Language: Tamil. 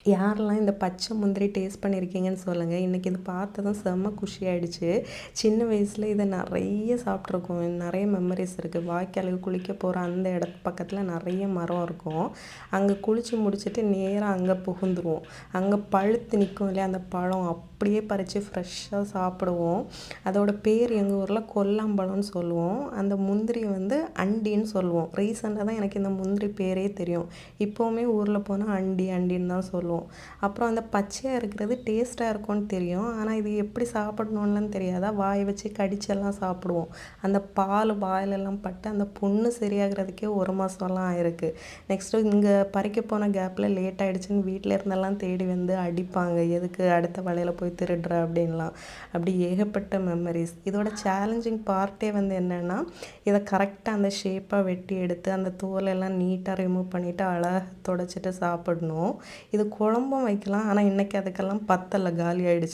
யாரெல்லாம் இந்த பச்சை முந்திரி டேஸ்ட் பண்ணியிருக்கீங்கன்னு சொல்லுங்கள். இன்றைக்கி இது பார்த்ததும் செம்ம குஷி ஆயிடுச்சு. சின்ன வயசில் இதை நிறைய சாப்பிட்ருக்கோம். நிறைய மெமரிஸ் இருக்குது. வாய்க்காலுக்கு குளிக்க போகிற அந்த இடத்து பக்கத்தில் நிறைய மரம் இருக்கும். அங்கே குளித்து முடிச்சுட்டு நேராக அங்கே புகுந்துருவோம். அங்கே பழுத்து நிற்கும் இல்லையா அந்த பழம், அப்படியே பறித்து ஃப்ரெஷ்ஷாக சாப்பிடுவோம். அதோட பேர் எங்கள் ஊரில் கொல்லாம்பழம்னு சொல்லுவோம். அந்த முந்திரியை வந்து அண்டின்னு சொல்லுவோம். ரீசெண்டாக தான் எனக்கு இந்த முந்திரி பேரே தெரியும். இப்போவுமே ஊரில் போனால் அண்டி அண்டின்னு தான் சொல்லுவோம். அப்புறம் அந்த பச்சையாக இருக்கிறது டேஸ்ட்டாக இருக்கும்னு தெரியும். ஆனால் இது எப்படி சாப்பிடணுன்னுலாம் தெரியாதா, வாயை வச்சு கடிச்செல்லாம் சாப்பிடுவோம். அந்த பால் வாயிலெல்லாம் பட்டு அந்த புண்ணு சரியாகிறதுக்கே 1 மாதம்லாம் ஆயிருக்கு. நெக்ஸ்ட்டு இங்கே பறிக்க போன கேப்பில் லேட் ஆகிடுச்சின்னு வீட்டில் இருந்தெல்லாம் தேடி வந்து அடிப்பாங்க, எதுக்கு அடுத்த வலையில் போய் திருடுற அப்படின்லாம். அப்படி ஏகப்பட்ட மெமரிஸ். இதோட சேலஞ்சிங் பார்ட்டே வந்து என்னென்னா, இதை கரெக்டாக அந்த ஷேப்பாக வெட்டி எடுத்து அந்த தோலெல்லாம் நீட்டாக ரிமூவ் பண்ணிவிட்டு அழகாக தொடச்சிட்டு சாப்பிடணும். இது குழம்பும் வைக்கலாம். ஆனால் இன்றைக்கி அதுக்கெல்லாம் பத்தலை, காலி ஆகிடுச்சு.